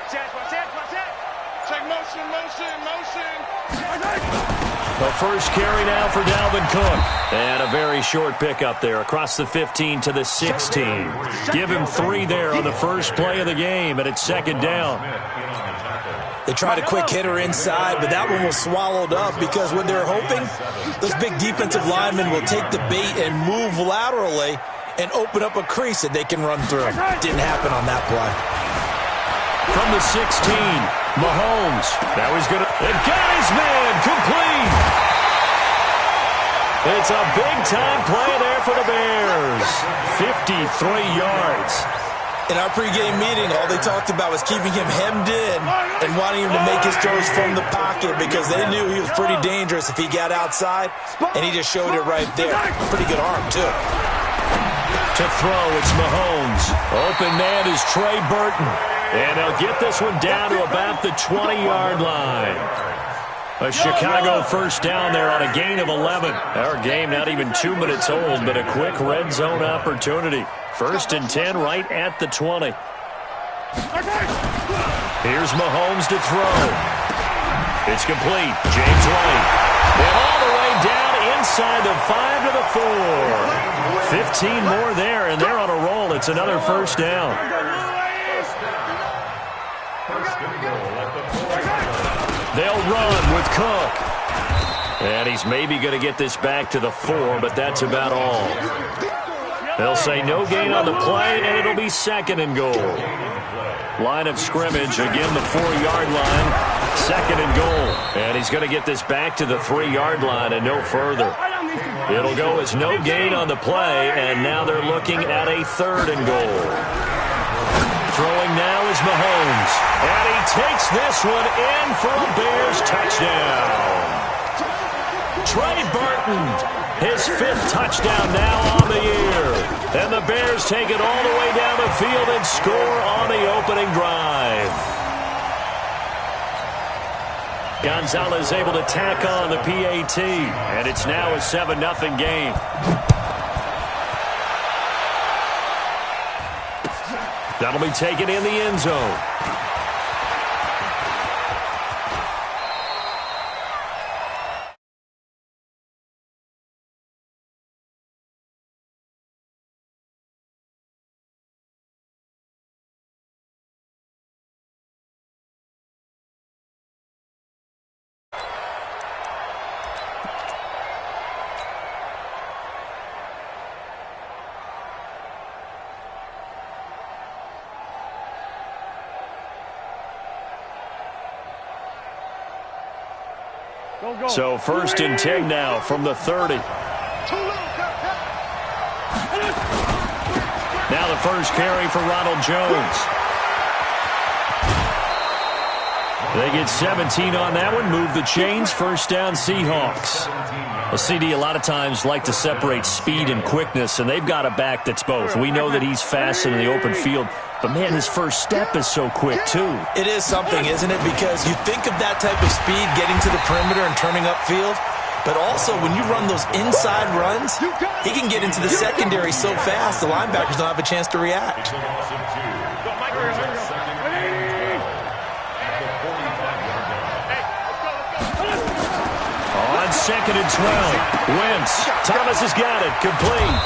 Check motion. The first carry now for Dalvin Cook. And a very short pickup there across the 15 to the 16. Give him 3 there on the first play of the game, and it's second down. They tried a quick hitter inside, but that one was swallowed up because what they're hoping, those big defensive linemen will take the bait and move laterally and open up a crease that they can run through. Didn't happen on that play. From the 16, Mahomes. That was good. And got his man complete. It's a big-time play there for the Bears. 53 yards. In our pregame meeting, all they talked about was keeping him hemmed in and wanting him to make his throws from the pocket because they knew he was pretty dangerous if he got outside, and he just showed it right there. Pretty good arm, too. To throw, it's Mahomes. Open man is Trey Burton. And they'll get this one down to about the 20-yard line. A Chicago first down there on a gain of 11. Our game not even 2 minutes old, but a quick red zone opportunity. First and 10 right at the 20. Here's Mahomes to throw. It's complete. James White. And all the way down inside the 5 to the 4. 15 more there, and they're on a roll. It's another first down. They'll run with Cook. And he's maybe going to get this back to the 4, but that's about all. They'll say no gain on the play, and it'll be second and goal. Line of scrimmage, again the 4-yard line. Second and goal. And he's going to get this back to the 3-yard line and no further. It'll go as no gain on the play, and now they're looking at a third and goal. Throwing now is Mahomes. And he takes this one in for a Bears touchdown. Trey Burton, his 5th touchdown now on the year. And the Bears take it all the way down the field and score on the opening drive. Gonzalez able to tack on the PAT. And it's now a 7-0 game. That'll be taken in the end zone. So first and 10 now from the 30. Now the first carry for Ronald Jones. They get 17 on that one. Move the chains. First down Seahawks. A CD a lot of times like to separate speed and quickness, and they've got a back that's both. We know that he's fast in the open field, but, man, his first step is so quick, too. It is something, isn't it? Because you think of that type of speed getting to the perimeter and turning upfield, but also when you run those inside runs, he can get into the secondary so fast the linebackers don't have a chance to react. On second and 12, Wentz. Thomas has got it, complete.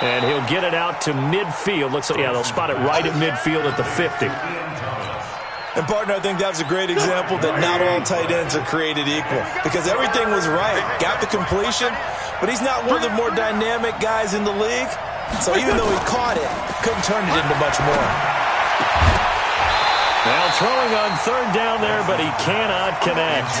And he'll get it out to midfield. Looks like, yeah, they'll spot it right at midfield at the 50. And, partner, I think that was a great example that not all tight ends are created equal. Because everything was right. Got the completion, but he's not one of the more dynamic guys in the league. So even though he caught it, couldn't turn it into much more. Now throwing on third down there, but he cannot connect.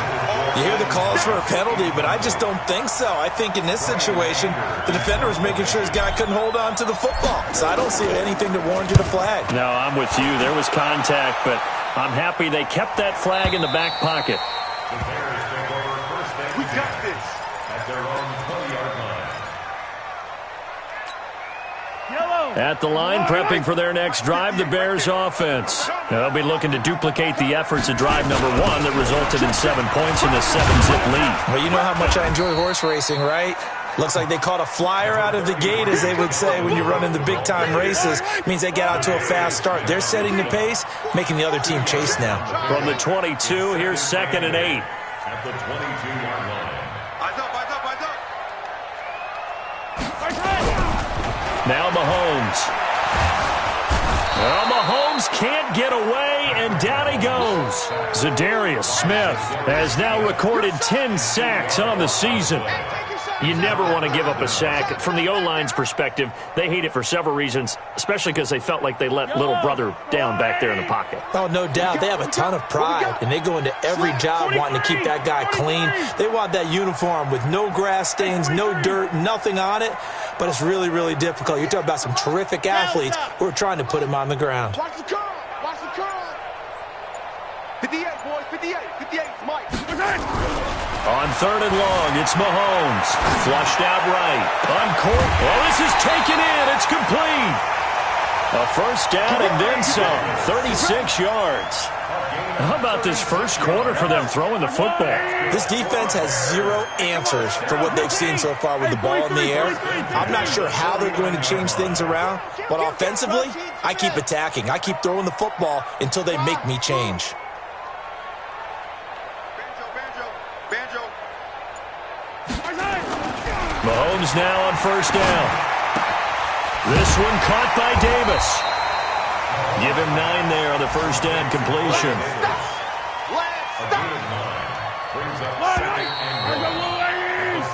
You hear the calls for a penalty, but I just don't think so. I think in this situation, the defender was making sure his guy couldn't hold on to the football. So I don't see anything that warranted a flag. No, I'm with you. There was contact, but I'm happy they kept that flag in the back pocket. We got this. At their own 20-yard line. At the line, prepping for their next drive, the Bears offense. They'll be looking to duplicate the efforts of drive number 1 that resulted in 7 points in the 7-zip lead. Well, you know how much I enjoy horse racing, right? Looks like they caught a flyer out of the gate, as they would say when you're running the big-time races. It means they get out to a fast start. They're setting the pace, making the other team chase now. From the 22, here's 2nd and 8. At the 22-yard line. Now Mahomes. Well, Mahomes can't get away, and down he goes. Zadarius Smith has now recorded 10 sacks on the season. You never want to give up a sack. From the O-line's perspective, they hate it for several reasons, especially because they felt like they let little brother down back there in the pocket. Oh, no doubt. They have a ton of pride, and they go into every job wanting to keep that guy clean. They want that uniform with no grass stains, no dirt, nothing on it, but it's really, really difficult. You're talking about some terrific athletes who are trying to put him on the ground. Watch the curl. Watch the curl. 58, boys. 58. 58, Mike. On 3rd and long, it's Mahomes. Flushed out right. On court. Well, this is taken in. It's complete. A first down and then some. 36 yards. How about this first quarter for them throwing the football? This defense has zero answers for what they've seen so far with the ball in the air. I'm not sure how they're going to change things around, but offensively, I keep attacking. I keep throwing the football until they make me change. Mahomes now on first down. This one caught by Davis. Give him 9 there on the first down completion.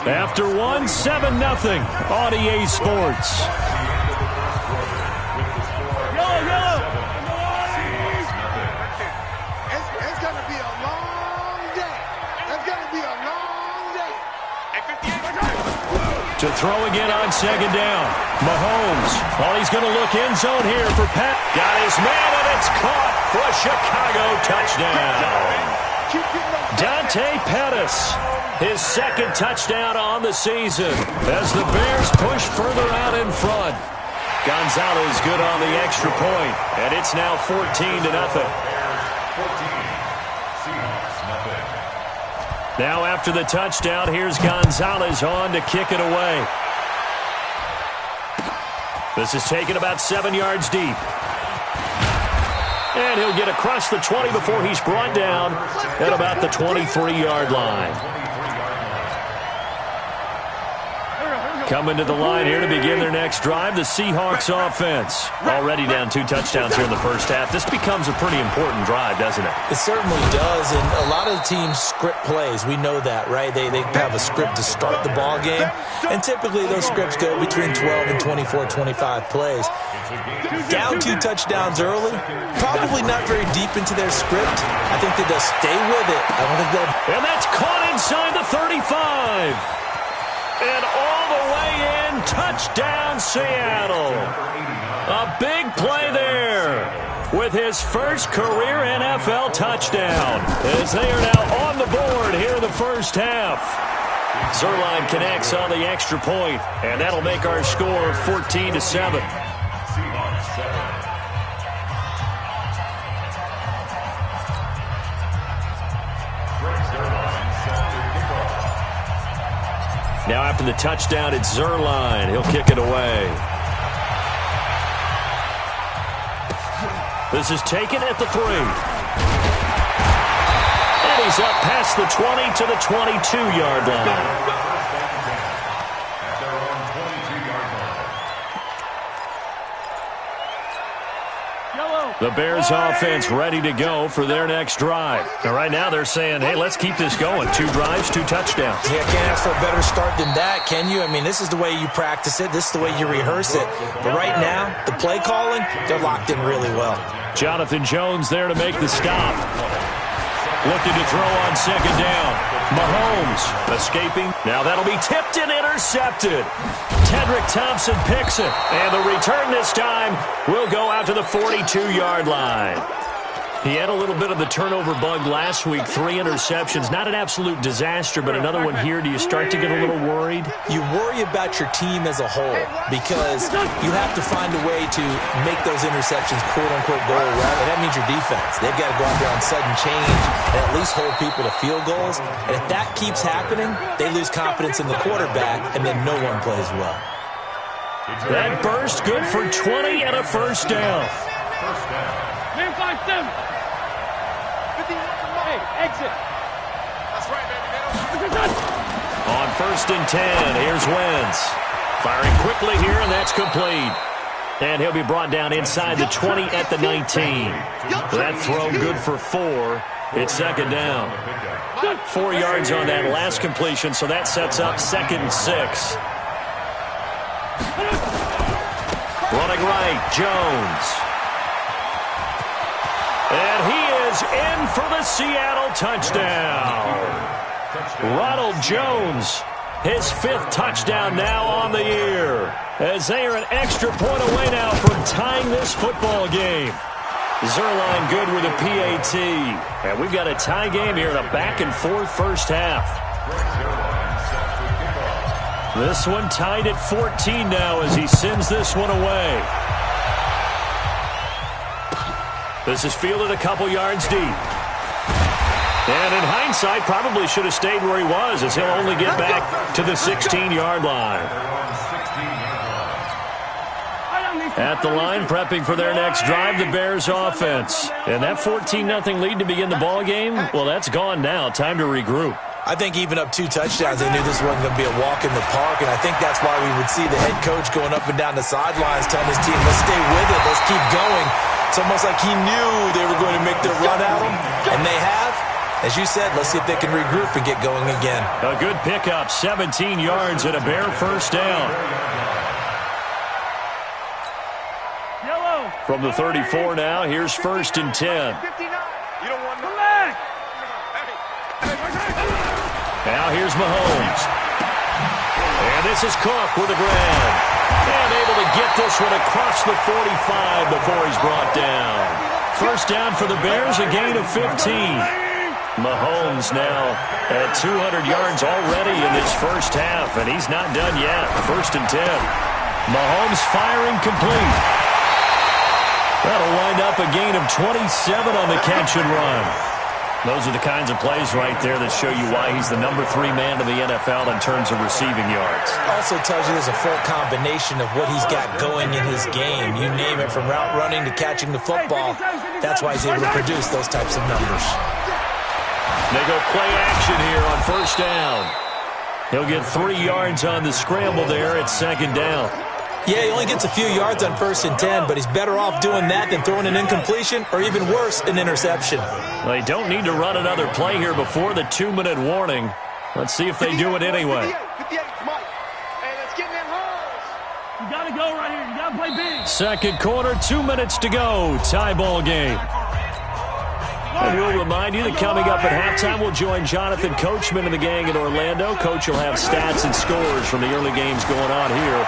After 1, 7-0 on EA Sports. It's going to be a long day. It's going to be a long day. To throw again on 2nd down. Mahomes. Well, he's going to look end zone here for Pat. Got his man, and it's caught for a Chicago touchdown. Dante Pettis, his 2nd touchdown on the season as the Bears push further out in front. Gonzalez good on the extra point, and it's now 14-0. Now after the touchdown, here's Gonzalez on to kick it away. This is taken about 7 yards deep. And he'll get across the 20 before he's brought down at about the 23-yard line. Coming to the line here to begin their next drive, the Seahawks offense. Already down 2 touchdowns here in the first half. This becomes a pretty important drive, doesn't it? It certainly does, and a lot of the teams script plays. We know that, right? They have a script to start the ball game, and typically those scripts go between 12 and 24, 25 plays. Down 2 touchdowns early, probably not very deep into their script. I think they'll stay with it. I don't think they'll... And that's caught inside the 35. And all the way in, touchdown Seattle. A big play there with his first career NFL touchdown as they are now on the board here in the first half. Zerline connects on the extra point, and that'll make our score 14-7. Now after the touchdown, it's Zerline. He'll kick it away. This is taken at the 3. And he's up past the 20 to the 22-yard line. The Bears offense ready to go for their next drive. Now, right now they're saying, hey, let's keep this going. 2 drives, 2 touchdowns. Yeah, can't ask for a better start than that, can you? I mean, this is the way you practice it. This is the way you rehearse it. But right now, the play calling, they're locked in really well. Jonathan Jones there to make the stop. Looking to throw on 2nd down. Mahomes escaping. Now that'll be tipped and intercepted. Tedrick Thompson picks it. And the return this time will go out to the 42-yard line. He had a little bit of the turnover bug last week, 3 interceptions. Not an absolute disaster, but another one here. Do you start to get a little worried? You worry about your team as a whole because you have to find a way to make those interceptions quote-unquote go away, and that means your defense. They've got to go out there on sudden change and at least hold people to field goals. And if that keeps happening, they lose confidence in the quarterback, and then no one plays well. That burst good for 20 and a first down. Man, 5-7. Hey, exit. That's right, baby. On 1st and 10, here's Wentz. Firing quickly here, and that's complete. And he'll be brought down inside the 20 at the 19. That throw good for 4. It's 2nd down. 4 yards on that last completion, so that sets up 2nd and 6. Running right, Jones. And he is in for the Seattle touchdown. Ronald Jones, his 5th touchdown now on the year, as they are an extra point away now from tying this football game. Zerline good with a PAT. And we've got a tie game here in a back-and-forth first half. This one tied at 14 now as he sends this one away. This is fielded a couple yards deep. And in hindsight, probably should have stayed where he was, as he'll only get back to the 16-yard line. At the line, prepping for their next drive, the Bears offense. And that 14-0 lead to begin the ball game, well, that's gone now. Time to regroup. I think even up 2 touchdowns, they knew this wasn't going to be a walk in the park, and I think that's why we would see the head coach going up and down the sidelines telling his team, let's stay with it, let's keep going. It's almost like he knew they were going to make their run at him, and they have. As you said, let's see if they can regroup and get going again. A good pickup, 17 yards and a Bear first down. From the 34 now, here's 1st and 10. You don't want back. Now here's Mahomes. And this is Cook with a grab. And able to get this one across the 45 before he's brought down. First down for the Bears, a gain of 15. Mahomes now at 200 yards already in this first half, and he's not done yet. 1st and 10. Mahomes firing complete. That'll wind up a gain of 27 on the catch and run. Those are the kinds of plays right there that show you why he's the number 3 man in the NFL in terms of receiving yards. Also tells you there's a full combination of what he's got going in his game. You name it, from route running to catching the football. That's why he's able to produce those types of numbers. They go play action here on 1st down. He'll get 3 yards on the scramble there at 2nd down. Yeah, he only gets a few yards on 1st and 10, but he's better off doing that than throwing an incompletion or even worse, an interception. They don't need to run another play here before the 2-minute warning. Let's see if they do it anyway. 58, Mike. Hey, let's get in them holes. You got to go right here. You got to play big. 2nd quarter, 2 minutes to go. Tie ball game. And we'll remind you that coming up at halftime, we'll join Jonathan Coachman and the gang in Orlando. Coach will have stats and scores from the early games going on here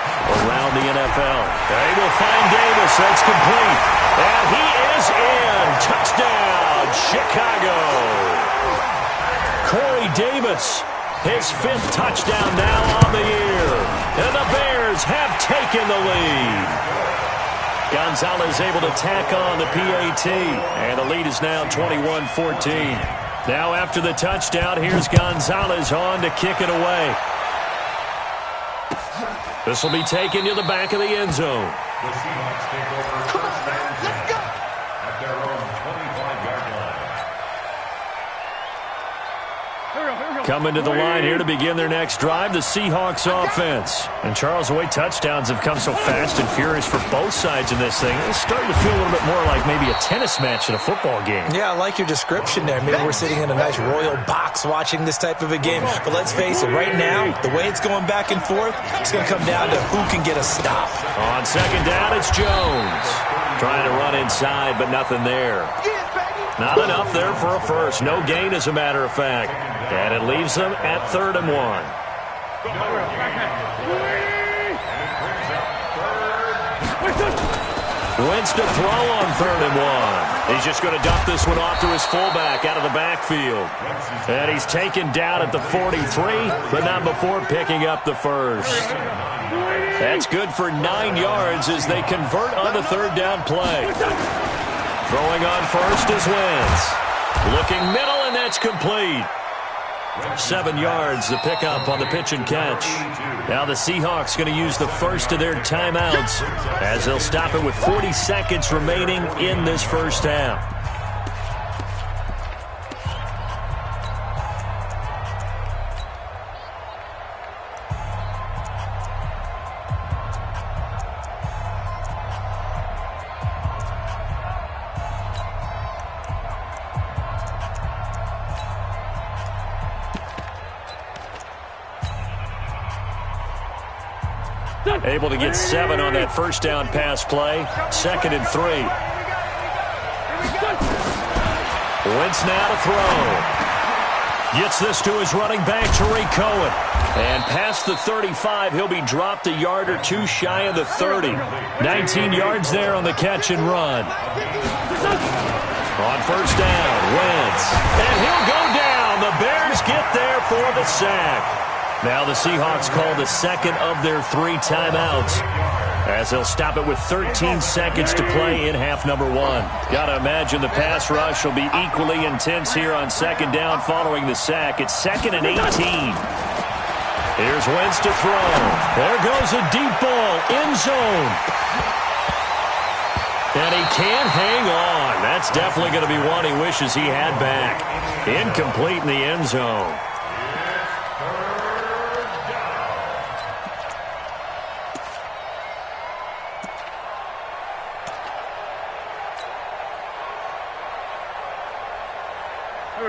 around the NFL. They will find Davis. That's complete. And he is in. Touchdown, Chicago. Corey Davis, his 5th touchdown now on the year. And the Bears have taken the lead. Gonzalez able to tack on the PAT, and the lead is now 21-14. Now after the touchdown, here's Gonzalez on to kick it away. This will be taken to the back of the end zone. The Seahawks take over first and 10 at their own 25-yard line. Coming to the line here to begin their next drive, the Seahawks offense. And Charles, the way touchdowns have come so fast and furious for both sides in this thing, it's starting to feel a little bit more like maybe a tennis match in a football game. Yeah, I like your description there. Maybe we're sitting in a nice royal box watching this type of a game. But let's face it, right now, the way it's going back and forth, it's going to come down to who can get a stop. On 2nd down, it's Jones. Trying to run inside, but nothing there. Not enough there for a first. No gain, as a matter of fact. And it leaves them at 3rd and 1. Wentz to throw on 3rd and 1. He's just going to dump this one off to his fullback out of the backfield. And he's taken down at the 43, but not before picking up the first. That's good for 9 yards as they convert on the 3rd down play. Throwing on first is Wentz. Looking middle, and that's complete. 7 yards the pickup on the pitch and catch. Now the Seahawks going to use the first of their timeouts as they'll stop it with 40 seconds remaining in this first half. Able to get 7 on that first down pass play. 2nd and 3. Wentz now to throw. Gets this to his running back, Tariq Cohen. And past the 35, he'll be dropped a yard or 2 shy of the 30. 19 yards there on the catch and run. On first down, Wentz. And he'll go down. The Bears get there for the sack. Now the Seahawks call the second of their 3 timeouts as they'll stop it with 13 seconds to play in half number 1. Got to imagine the pass rush will be equally intense here on 2nd down following the sack. It's 2nd and 18. Here's Wentz to throw. There goes a deep ball, end zone. And he can't hang on. That's definitely going to be one he wishes he had back. Incomplete in the end zone.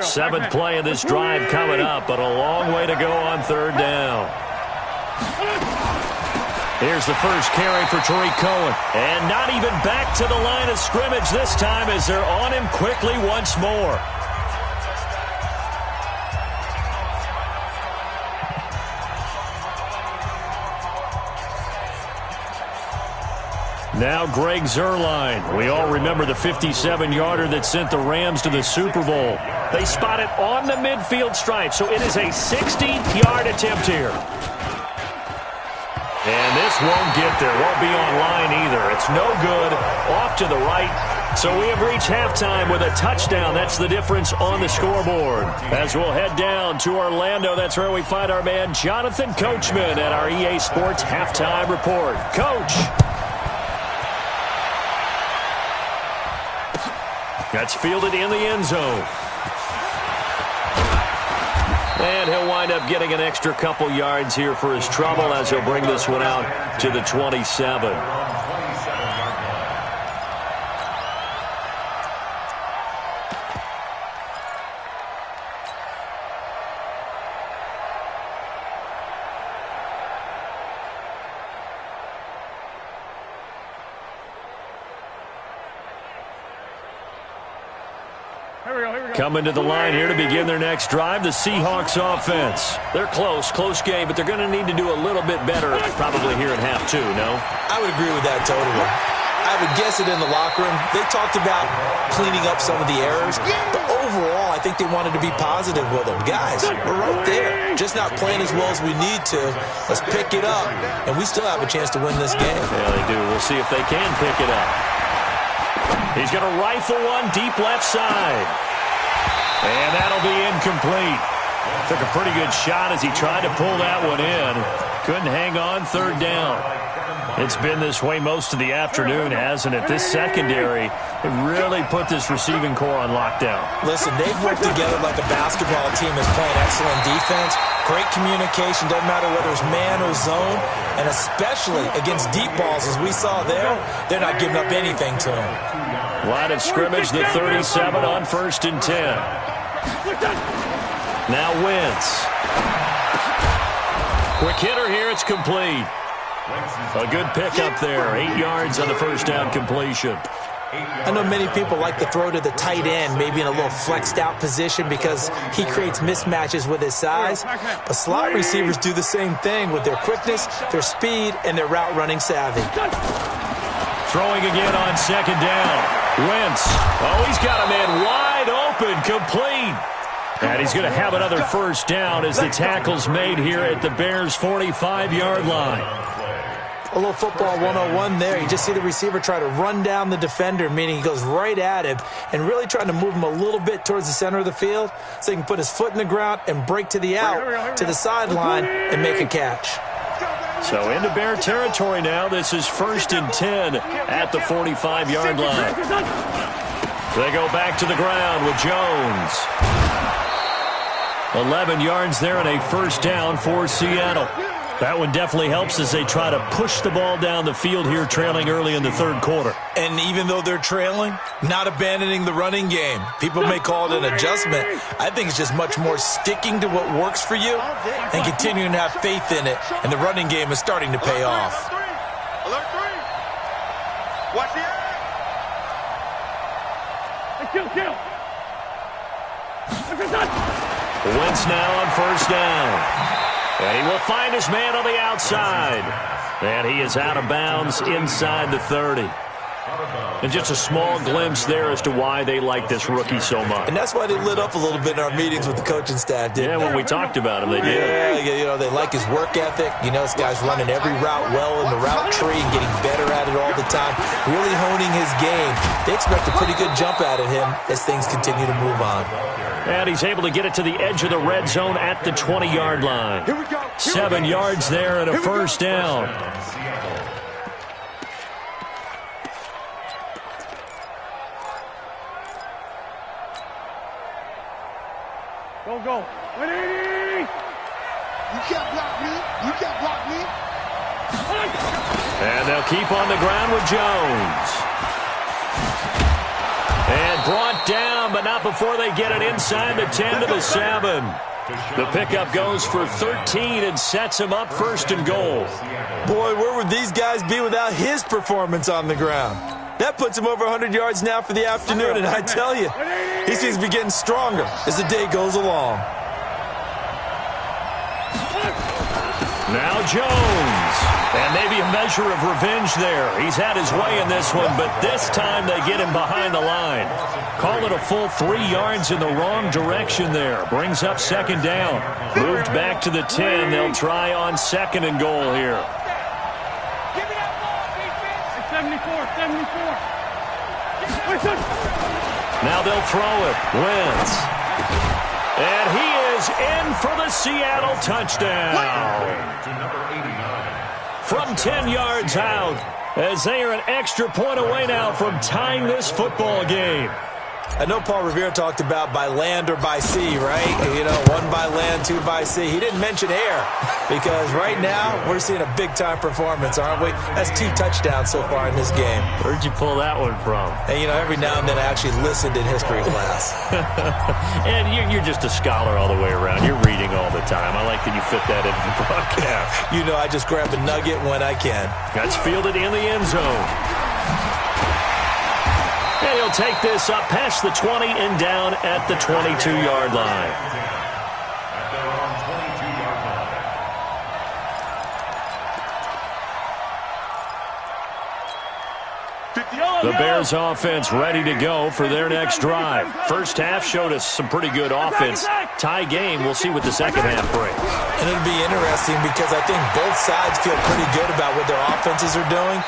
Seventh play of this drive coming up, but a long way to go on 3rd down. Here's the first carry for Tariq Cohen. And not even back to the line of scrimmage this time as they're on him quickly once more. Now Greg Zuerlein. We all remember the 57-yarder that sent the Rams to the Super Bowl. They spot it on the midfield stripe, so it is a 60-yard attempt here. And this won't get there. Won't be on line either. It's no good. Off to the right. So we have reached halftime with a touchdown. That's the difference on the scoreboard. As we'll head down to Orlando, that's where we find our man Jonathan Coachman at our EA Sports Halftime Report. Coach. That's fielded in the end zone. And he'll wind up getting an extra couple yards here for his trouble as he'll bring this one out to the 27. Coming to the line here to begin their next drive, the Seahawks offense. They're close game, but they're going to need to do a little bit better probably here in half 2, no? I would agree with that totally. I would guess it in the locker room. They talked about cleaning up some of the errors, but overall, I think they wanted to be positive with them. Guys, we're right there. Just not playing as well as we need to. Let's pick it up, and we still have a chance to win this game. Yeah, they do. We'll see if they can pick it up. He's going to rifle one deep left side. And that'll be incomplete. Took a pretty good shot as he tried to pull that one in. Couldn't hang on 3rd down. It's been this way most of the afternoon, hasn't it? This secondary really put this receiving core on lockdown. Listen, they've worked together like a basketball team is playing excellent defense. Great communication, doesn't matter whether it's man or zone. And especially against deep balls, as we saw there, they're not giving up anything to them. Line of scrimmage, the 37 on 1st and 10. Now Wentz. Quick hitter here, it's complete. A good pickup there, 8 yards on the first down completion. I know many people like to throw to the tight end, maybe in a little flexed out position because he creates mismatches with his size. But slot receivers do the same thing with their quickness, their speed, and their route running savvy. Throwing again on second down. Wentz. Oh, he's got a man wide open, complete. And he's going to have another first down as the tackle's made here at the Bears' 45-yard line. A little football 101 there. You just see the receiver try to run down the defender, meaning he goes right at him and really trying to move him a little bit towards the center of the field so he can put his foot in the ground and break to the out, to the sideline, and make a catch. So into Bear territory now. This is 1st and 10 at the 45-yard line. They go back to the ground with Jones. 11 yards there and a first down for Seattle. That one definitely helps as they try to push the ball down the field here, trailing early in the third quarter. And even though they're trailing, not abandoning the running game. People may call it an adjustment. I think it's just much more sticking to what works for you and continuing to have faith in it. And the running game is starting to pay off. Alert 3. Watch the air. Kill. Wentz now on first down. And he will find his man on the outside. And he is out of bounds inside the 30. And just a small glimpse there as to why they like this rookie so much. And that's why they lit up a little bit in our meetings with the coaching staff, didn't they? When we talked about him, they did. Yeah, you know, they like his work ethic. You know, this guy's running every route well in the route tree and getting better at it all the time, really honing his game. They expect a pretty good jump out of him as things continue to move on. And he's able to get it to the edge of the red zone at the 20-yard line. 7 yards there and a first down. Go. 180. You can't block me. And they'll keep on the ground with Jones. And brought down, but not before they get it inside the 10 to the 7. The pickup goes for 13 and sets him up 1st and goal. Boy, where would these guys be without his performance on the ground? That puts him over 100 yards now for the afternoon, and I tell you, he seems to be getting stronger as the day goes along. Now Jones. And maybe a measure of revenge there. He's had his way in this one, but this time they get him behind the line. Call it a full 3 yards in the wrong direction there. Brings up second down. Moved back to the 10. They'll try on 2nd and goal here. 74. Now they'll throw it. Wentz. And he is in for the Seattle touchdown. To number 89. From 10 yards out, as they are an extra point away now from tying this football game. I know Paul Revere talked about by land or by sea, right? You know, 1 by land, 2 by sea. He didn't mention air because right now we're seeing a big-time performance, aren't we? That's 2 touchdowns so far in this game. Where'd you pull that one from? And, you know, every now and then I actually listened in history class. And you're just a scholar all the way around. You're reading all the time. I like that you fit that into the broadcast. You know, I just grab a nugget when I can. That's fielded in the end zone. And he'll take this up past the 20 and down at the 22-yard line. At their own 22-yard line. The Bears offense ready to go for their next drive. First half showed us some pretty good offense. Tie game, we'll see what the second half brings. And it'll be interesting because I think both sides feel pretty good about what their offenses are doing.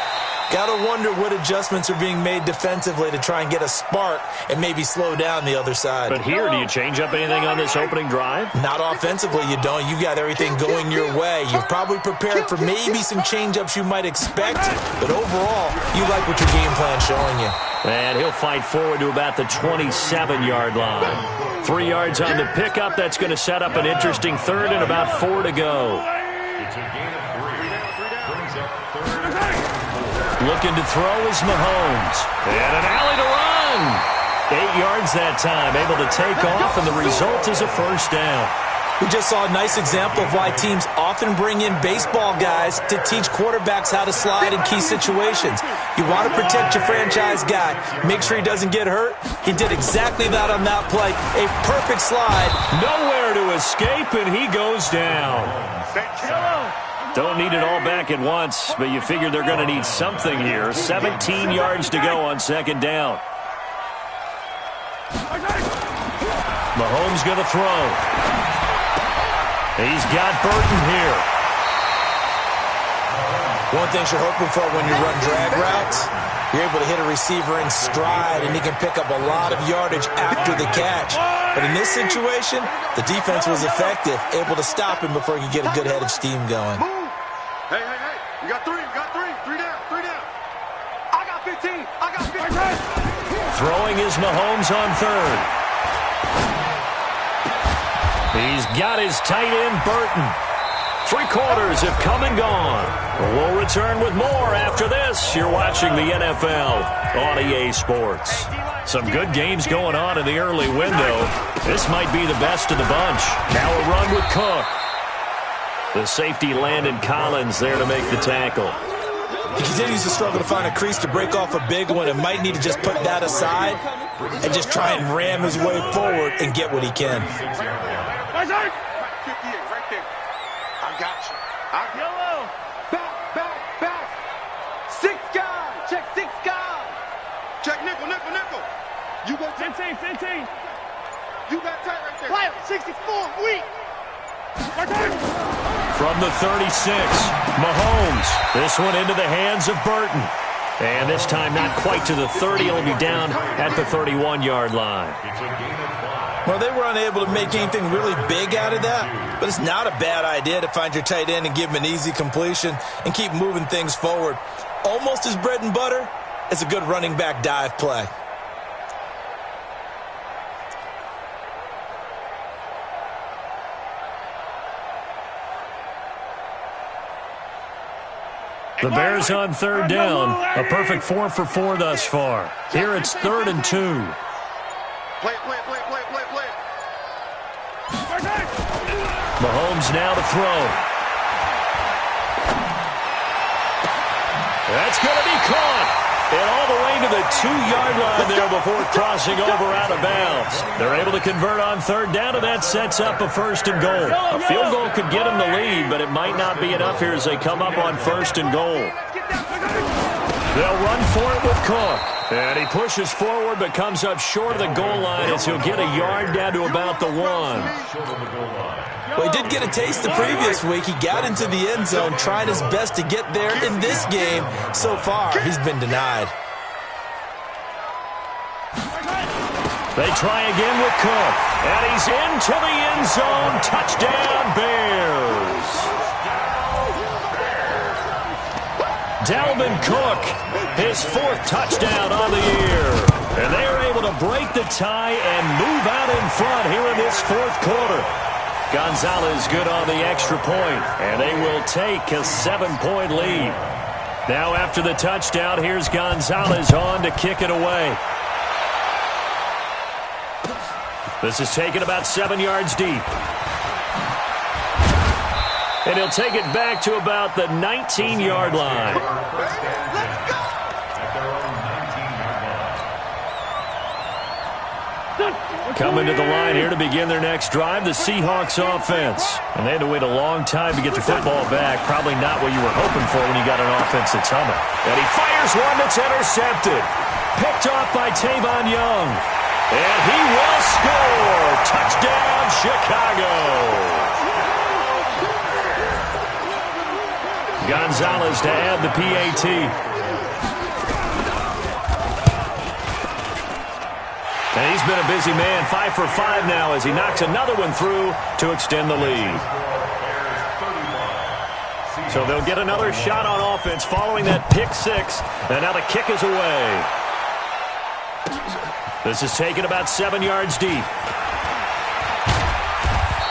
Got to wonder what adjustments are being made defensively to try and get a spark and maybe slow down the other side. But here, do you change up anything on this opening drive? Not offensively, you don't. You got everything going your way. You've probably prepared for maybe some change-ups you might expect, but overall, you like what your game plan's showing you. And he'll fight forward to about the 27-yard line. 3 yards on the pickup. That's going to set up an interesting third and about 4 to go. It's a gain of 3. Brings up 3rd. Looking to throw is Mahomes. And an alley to run. 8 yards that time. Able to take off, and the result is a first down. We just saw a nice example of why teams often bring in baseball guys to teach quarterbacks how to slide in key situations. You want to protect your franchise guy. Make sure he doesn't get hurt. He did exactly that on that play. A perfect slide. Nowhere to escape, and he goes down. Don't need it all back at once, but you figure they're going to need something here. 17 yards to go on second down. Mahomes going to throw. He's got Burton here. One thing you're hoping for when you run drag routes, you're able to hit a receiver in stride, and he can pick up a lot of yardage after the catch. But in this situation, the defense was effective, able to stop him before he could get a good head of steam going. Hey, hey, hey. You got three. You got three. Three down. Three down. I got 15. I got 15. Throwing is Mahomes on third. He's got his tight end, Burton. 3 quarters have come and gone. We'll return with more after this. You're watching the NFL on EA Sports. Some good games going on in the early window. This might be the best of the bunch. Now a run with Cook. The safety Landon Collins there to make the tackle. He continues to struggle to find a crease to break off a big one and might need to just put that aside and just try and ram his way forward and get what he can. 58 right there. I got you. Yellow. Back. 6 guys. Check 6 guys. Check nickel. You got 15. You got tight right there. Player 64. Weak. From the 36, Mahomes. This one into the hands of Burton. And this time not quite to the 30. It'll be down at the 31-yard line. Well, they were unable to make anything really big out of that, but it's not a bad idea to find your tight end and give him an easy completion and keep moving things forward. Almost as bread and butter as a good running back dive play. The Bears on third down. A perfect 4 for 4 thus far. Here it's 3rd and 2. Play. Mahomes now to throw. That's going to be caught. And all the way to the 2-yard line there before crossing over out of bounds. They're able to convert on third down, and that sets up a 1st and goal. A field goal could get them the lead, but it might not be enough here as they come up on 1st and goal. They'll run for it with Cook. And he pushes forward but comes up short of the goal line as he'll get a yard down to about the 1. Well, he did get a taste the previous week. He got into the end zone, trying his best to get there in this game. So far, he's been denied. They try again with Cook. And he's into the end zone. Touchdown, Bears. Dalvin Cook, his 4th touchdown on the year. And they are able to break the tie and move out in front here in this 4th quarter. Gonzalez good on the extra point, and they will take a 7-point lead. Now after the touchdown, here's Gonzalez on to kick it away. This is taken about 7 yards deep. And he'll take it back to about the 19-yard line. Coming to the line here to begin their next drive, the Seahawks offense. And they had to wait a long time to get the football back. Probably not what you were hoping for when you got an offense that's humming. And he fires one that's intercepted. Picked off by Tavon Young. And he will score. Touchdown, Chicago. Gonzalez to add the PAT. And he's been a busy man, 5 for 5 now as he knocks another one through to extend the lead. So they'll get another shot on offense following that pick 6. And now the kick is away. This is taken about 7 yards deep.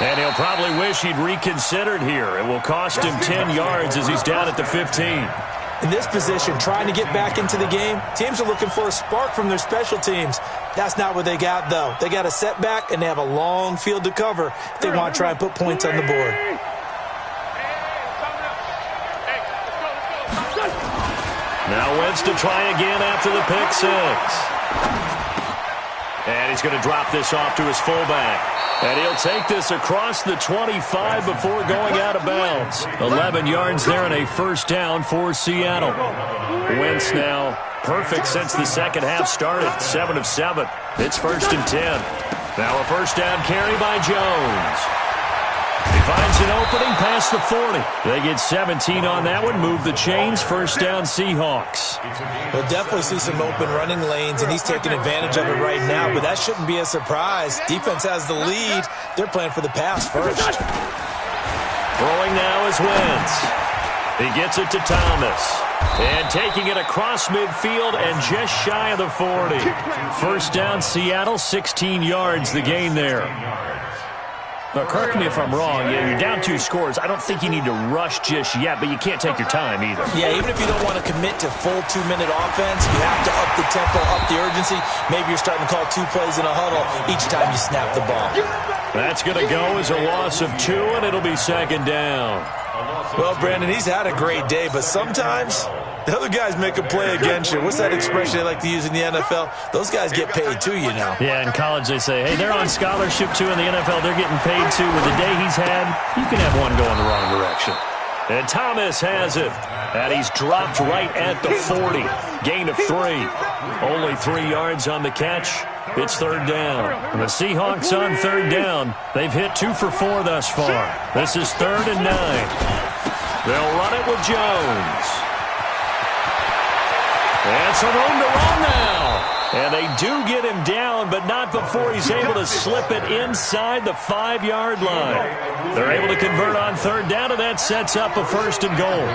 And he'll probably wish he'd reconsidered here. It will cost him 10 yards as he's down at the 15. In this position, trying to get back into the game, teams are looking for a spark from their special teams. That's not what they got, though. They got a setback, and they have a long field to cover if they want to try and put points on the board. Now Wentz to try again after the pick 6. And he's going to drop this off to his fullback. And he'll take this across the 25 before going out of bounds. 11 yards there and a first down for Seattle. Wentz now perfect since the second half started. 7 of 7. It's 1st and 10. Now a first down carry by Jones. He finds an opening past the 40. They get 17 on that one. Move the chains. First down, Seahawks. We'll definitely see some open running lanes, and he's taking advantage of it right now, but that shouldn't be a surprise. Defense has the lead. They're playing for the pass first. Throwing now is Wentz. He gets it to Thomas. And taking it across midfield and just shy of the 40. First down, Seattle, 16 yards the gain there. Now, correct me if I'm wrong. Yeah, you're down 2 scores. I don't think you need to rush just yet, but you can't take your time either. Yeah, even if you don't want to commit to full 2-minute offense, you have to up the tempo, up the urgency. Maybe you're starting to call 2 plays in a huddle each time you snap the ball. That's going to go as a loss of 2, and it'll be 2nd down. Well, Brandon, he's had a great day, but sometimes the other guys make a play against you. What's that expression they like to use in the NFL? Those guys get paid too, you know. Yeah, in college they say, hey, they're on scholarship too. In the NFL, they're getting paid too. With the day he's had, you can have one going the wrong direction. And Thomas has it. And he's dropped right at the 40. Gain of 3. Only 3 yards on the catch. It's 3rd down. And the Seahawks on 3rd down. They've hit 2 for 4 thus far. This is 3rd and 9. They'll run it with Jones. And some room to run now. And they do get him down, but not before he's able to slip it inside the 5-yard line. They're able to convert on 3rd down, and that sets up a 1st and goal.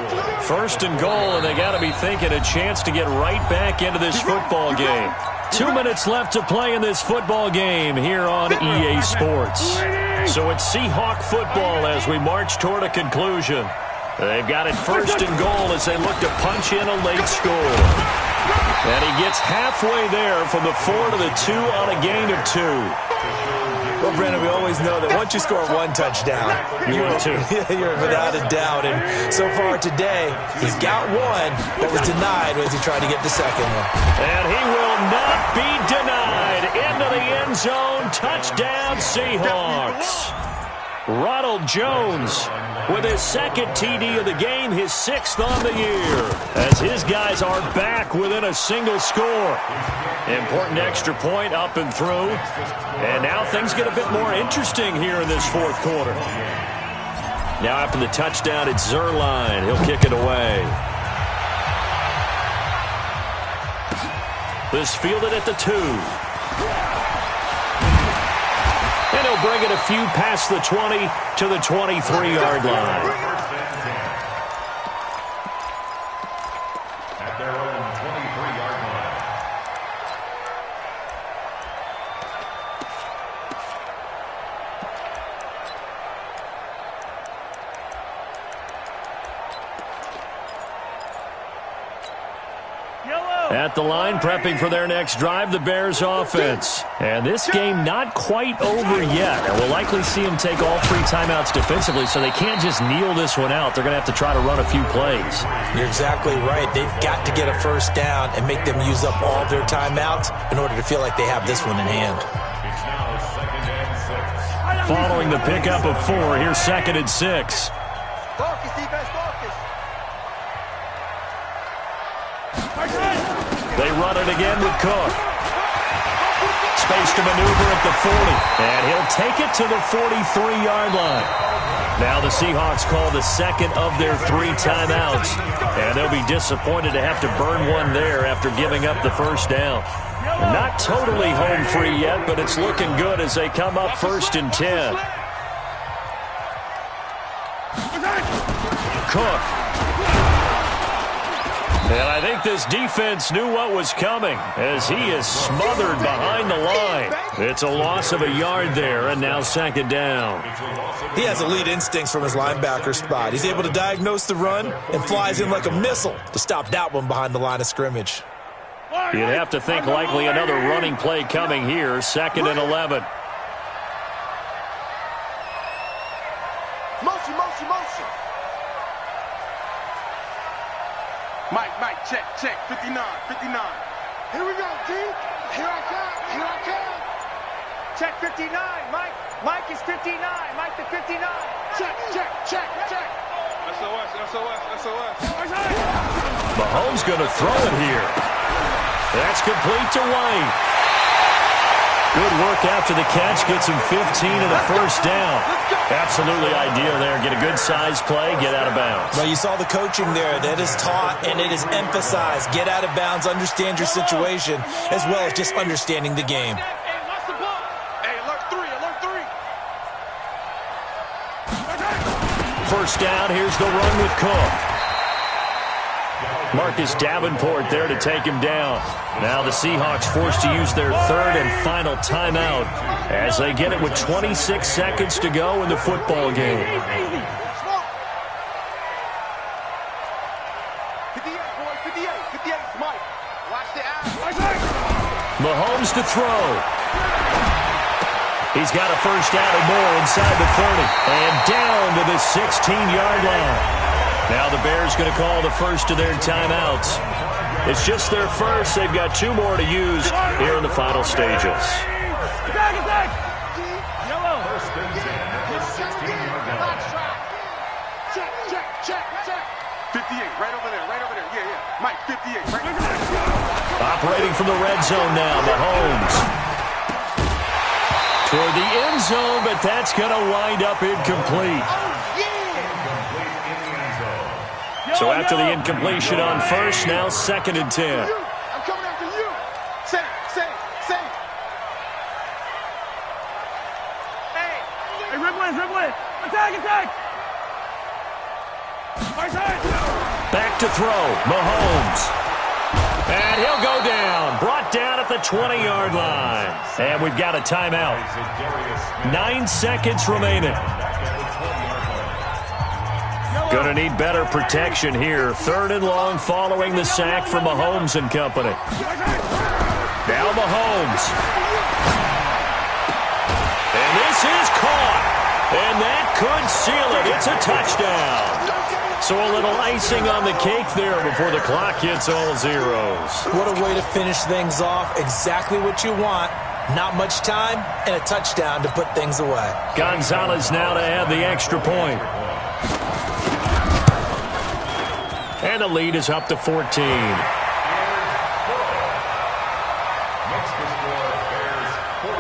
1st and goal, and they got to be thinking a chance to get right back into this football game. 2 minutes left to play in this football game here on EA Sports. So it's Seahawk football as we march toward a conclusion. They've got it 1st and goal as they look to punch in a late score. And he gets halfway there from the 4 to the 2 on a gain of 2. Well, Brandon, we always know that once you score 1 touchdown, you're without a doubt. And so far today, he's got 1 that was denied as he tried to get the second one. And he will not be denied. Into the end zone. Touchdown, Seahawks. Ronald Jones with his 2nd TD of the game, his 6th on the year, as his guys are back within a single score. Important extra point up and through. And now things get a bit more interesting here in this 4th quarter. Now after the touchdown, it's Zerline. He'll kick it away. This fielded at the 2. And he'll bring it a few past the 20 to the 23-yard line. At their own 23-yard line. At the line, prepping for their next drive, the Bears offense. And this game not quite over yet. And we'll likely see them take all 3 timeouts defensively, so they can't just kneel this one out. They're going to have to try to run a few plays. You're exactly right. They've got to get a first down and make them use up all their timeouts in order to feel like they have this one in hand. It's now 2nd and 6. Following the pickup of 4, here's 2nd and 6. Focus, defense, focus. They run it again with Cook. Space to maneuver at the 40. And he'll take it to the 43-yard line. Now the Seahawks call the 2nd of their 3 timeouts. And they'll be disappointed to have to burn one there after giving up the first down. Not totally home free yet, but it's looking good as they come up 1st and 10. Cook. And I think this defense knew what was coming as he is smothered behind the line. It's a loss of a yard there, and now 2nd down. He has elite instincts from his linebacker spot. He's able to diagnose the run and flies in like a missile to stop that one behind the line of scrimmage. You'd have to think likely another running play coming here, 2nd and 11. Motion, motion, motion. Mike, check, 59. Here we go, D. Here I come. check 59. Mike is 59. Mike the 59. Check. SOS. Mahomes going to throw it here. That's complete to White. Good work after the catch. Gets him 15 and a first down. Absolutely ideal there. Get a good size play, get out of bounds. Well, you saw the coaching there. That is taught and it is emphasized. Get out of bounds, understand your situation, as well as just understanding the game. First down, here's the run with Cook. Marcus Davenport there to take him down. Now the Seahawks forced to use their third and final timeout as they get it with 26 seconds to go in the football game. 58, Mike. Watch the out. Mahomes to throw. He's got a first down or more inside the 30 and down to the 16-yard line. Now the Bears going to call the first of their timeouts. It's just their first. They've got 2 more to use here in the final stages. Attack! Yellow. First and 10 at the 16-yard line. Check. 58, right over there. Yeah. Mike, 58, right over there. Operating from the red zone now, Mahomes. Toward the end zone, but that's going to wind up incomplete. So after the incompletion on first, now 2nd and 10. I'm coming after you. Safe. Hey, Ripley. Attack. Back to throw, Mahomes. And he'll go down. Brought down at the 20-yard line. And we've got a timeout. 9 seconds remaining. Going to need better protection here. 3rd and long following the sack from Mahomes and company. Now Mahomes. And this is caught. And that could seal it. It's a touchdown. So a little icing on the cake there before the clock hits all zeros. What a way to finish things off. Exactly what you want. Not much time and a touchdown to put things away. Gonzalez now to add the extra point. And the lead is up to 14. Makes the score Bears 42,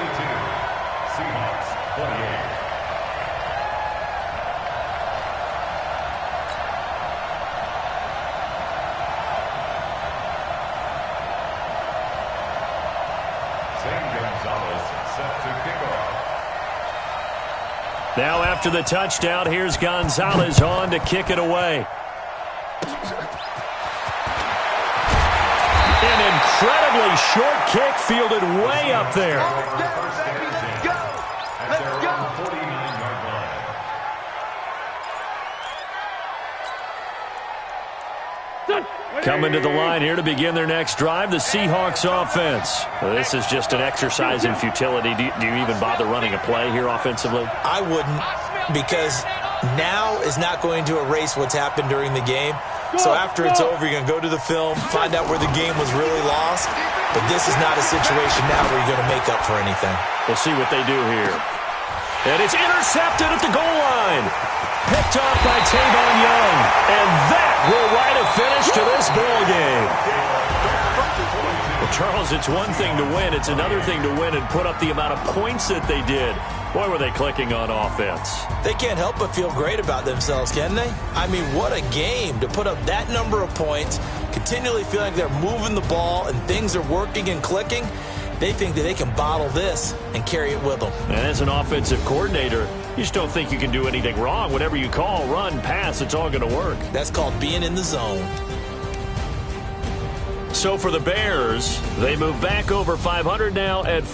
Seahawks 28. Gonzalez set to kick off. Now after the touchdown, here's Gonzalez on to kick it away. An incredibly short kick fielded way up there. Let's go. Coming to the line here to begin their next drive, the Seahawks offense. Well, this is just an exercise in futility. Do you even bother running a play here offensively? I wouldn't, because now is not going to erase what's happened during the game. So after it's over, you're going to go to the film, find out where the game was really lost. But this is not a situation now where you're going to make up for anything. We'll see what they do here. And it's intercepted at the goal line. Picked off by Tavon Young. And that will write a finish to this ball game. Well, Charles, it's one thing to win. It's another thing to win and put up the amount of points that they did. Boy, were they clicking on offense. They can't help but feel great about themselves, can they? I mean, what a game to put up that number of points, continually feeling like they're moving the ball and things are working and clicking. They think that they can bottle this and carry it with them. And as an offensive coordinator, you just don't think you can do anything wrong. Whatever you call, run, pass, it's all going to work. That's called being in the zone. So for the Bears, they move back over 500 now at